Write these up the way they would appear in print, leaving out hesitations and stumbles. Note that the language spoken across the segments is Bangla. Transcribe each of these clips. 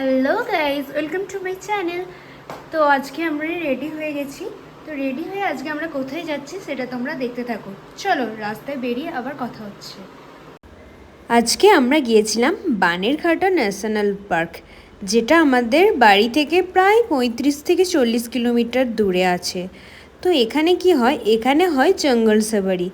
Hello guys, welcome to my channel. তো আজকে আমরা রেডি হয়ে গেছি। তো রেডি হয়ে আজকে আমরা কোথায় যাচ্ছি সেটা তোমরা দেখতে থাকো। চলো রাস্তায় বেরিয়ে আবার কথা হচ্ছে। আজকে আমরা গিয়েছিলাম বানেরঘাটা ন্যাশনাল পার্ক, যেটা আমাদের বাড়ি থেকে প্রায় 35 থেকে 40 কিলোমিটার দূরে আছে। তো এখানে কি হয়, এখানে হয় জঙ্গল সাফারি।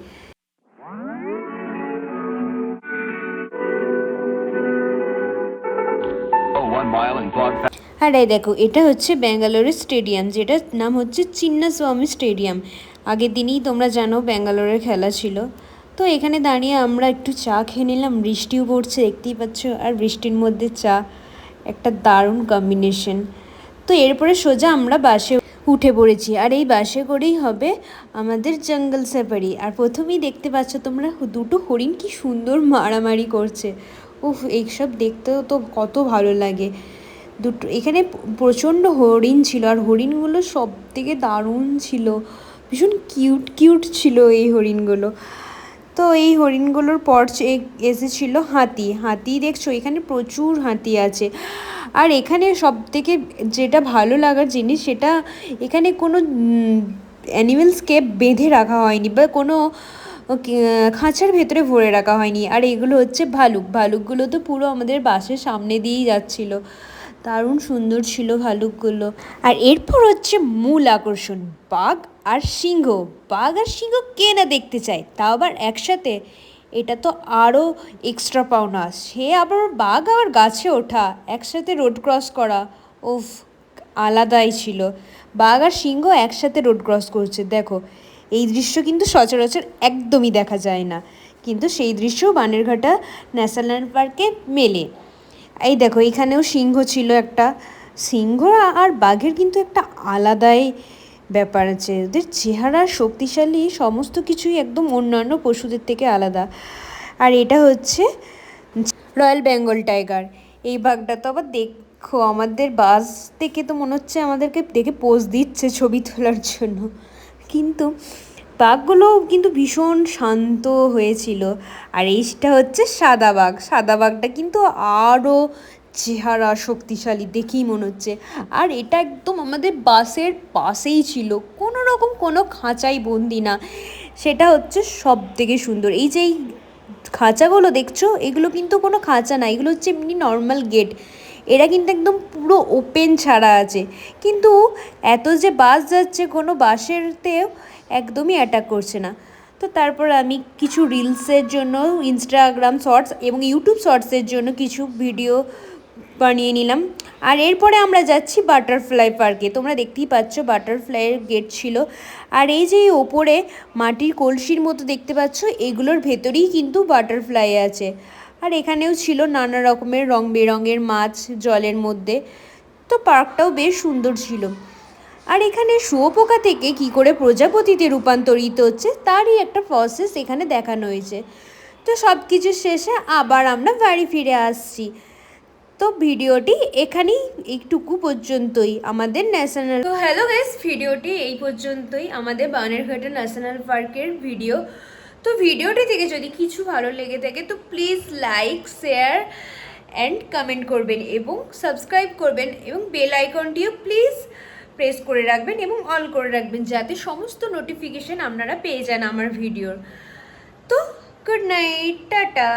আর এই দেখো, এটা হচ্ছে ব্যাঙ্গালোরের স্টেডিয়াম, যেটার নাম হচ্ছে চিন্নাস্বামী স্টেডিয়াম। আগের দিনই তোমরা জানো ব্যাঙ্গালোরের খেলা ছিল। তো এখানে দাঁড়িয়ে আমরা একটু চা খেয়ে নিলাম, বৃষ্টিও পড়ছে দেখতেই পাচ্ছ, আর বৃষ্টির মধ্যে চা একটা দারুণ কম্বিনেশন। তো এরপরে সোজা আমরা বাসে উঠে পড়েছি, আর এই বাসে করেই হবে আমাদের জঙ্গল সাফারি। আর প্রথমেই দেখতে পাচ্ছ তোমরা দুটো হরিণ কি সুন্দর মারামারি করছে। উফ, এইসব দেখতেও তো কত ভালো লাগে। দুটো এখানে প্রচণ্ড হরিণ ছিল, আর হরিণগুলো সব থেকে দারুণ ছিল, ভীষণ কিউট কিউট ছিল এই হরিণগুলো। তো এই হরিণগুলোর পর এসেছিল হাতি। হাতি দেখছো, এখানে প্রচুর হাতি আছে। আর এখানে সব থেকে যেটা ভালো লাগার জিনিস, সেটা এখানে কোনো অ্যানিমেলসকে বেঁধে রাখা হয়নি বা কোনো খাঁচার ভেতরে ভরে রাখা হয়নি। আর এগুলো হচ্ছে ভালুক। ভালুকগুলো তো পুরো আমাদের বাসের সামনে দিয়েই যাচ্ছিল, দারুণ সুন্দর ছিল ভালুকগুলো। আর এরপর হচ্ছে মূল আকর্ষণ, বাঘ আর সিংহ। বাঘ আর সিংহ কে না দেখতে চায়, তাও আবার একসাথে। এটা তো আরও এক্সট্রা পাওনা। সে আবার বাঘ আবার গাছে ওঠা, একসাথে রোড ক্রস করা, উফ, আলাদাই ছিল। বাঘ আর সিংহ একসাথে রোড ক্রস করছে, দেখো এই দৃশ্য কিন্তু সচরাচর একদমই দেখা যায় না, কিন্তু সেই দৃশ্য বানেরঘাটা ন্যাশনাল পার্কে মেলে। এই দেখো, এখানেও সিংহ ছিল একটা। সিংহ আর বাঘের কিন্তু একটা আলাদাই ব্যাপার আছে, ওদের চেহারা শক্তিশালী, সমস্ত কিছুই একদম অন্যান্য পশুদের থেকে আলাদা। আর এটা হচ্ছে রয়্যাল বেঙ্গল টাইগার। এই বাঘটা তো আবার দেখো, আমাদের বাস থেকে তো মনে হচ্ছে আমাদেরকে দেখে পোজ দিচ্ছে ছবি তোলার জন্য, কিন্তু বাঘগুলো কিন্তু ভীষণ শান্ত হয়েছিল। আর এইটা হচ্ছে সাদা বাঘ। সাদা বাঘটা কিন্তু আরও চেহারা শক্তিশালী দেখেই মনে হচ্ছে। আর এটা একদম আমাদের বাসের পাশেই ছিল, কোনো রকম কোনো খাঁচাই বন্দি না, সেটা হচ্ছে সব থেকে সুন্দর। এই যে এই খাঁচাগুলো দেখছো, এগুলো কিন্তু কোনো খাঁচা না, এগুলো হচ্ছে এমনি নর্মাল গেট। এরা কিন্তু একদম পুরো ওপেন ছাড়া আছে, কিন্তু এত যে বাস যাচ্ছে, কোনো বাসেরতেও একদমই অ্যাটাক করছে না। তো তারপর আমি কিছু রিলসের জন্য ইনস্টাগ্রাম শর্টস এবং ইউটিউব শর্টসের জন্য কিছু ভিডিও বানিয়ে নিলাম। আর এরপরে আমরা যাচ্ছি বাটারফ্লাই পার্কে। তোমরা দেখতেই পাচ্ছ বাটারফ্লাইয়ের গেট ছিল। আর এই যে ওপরে মাটির কলসির মতো দেখতে পাচ্ছ, এগুলোর ভেতরেই কিন্তু বাটারফ্লাই আছে। আর এখানেও ছিল নানা রকমের রং বেরঙের মাছ জলের মধ্যে। তো পার্কটাও বেশ সুন্দর ছিল। আর এখানে শুঁয়োপোকা থেকে কি করে প্রজাপতিতে রূপান্তরিত হচ্ছে তারই একটা প্রসেস এখানে দেখানো হয়েছে। তো সব কিছু শেষে আবার আমরা বাড়ি ফিরে আসছি। তো ভিডিওটি এখানেই এইটুকু পর্যন্তই আমাদের ন্যাশনাল। তো হ্যালো গাইস, ভিডিওটি এই পর্যন্তই আমাদের বানেরঘাটা ন্যাশনাল পার্কের ভিডিও। তো ভিডিওটি থেকে যদি কিছু ভালো লেগে থাকে তো please like, share and comment করবেন এবং সাবস্ক্রাইব করবেন, এবং বেল আইকনটিও প্লিজ প্রেস করে রাখবেন এবং অল করে রাখবেন, যাতে সমস্ত নোটিফিকেশান আপনারা পেয়ে যান আমার ভিডিওর। তো গুড নাইট, টাটা।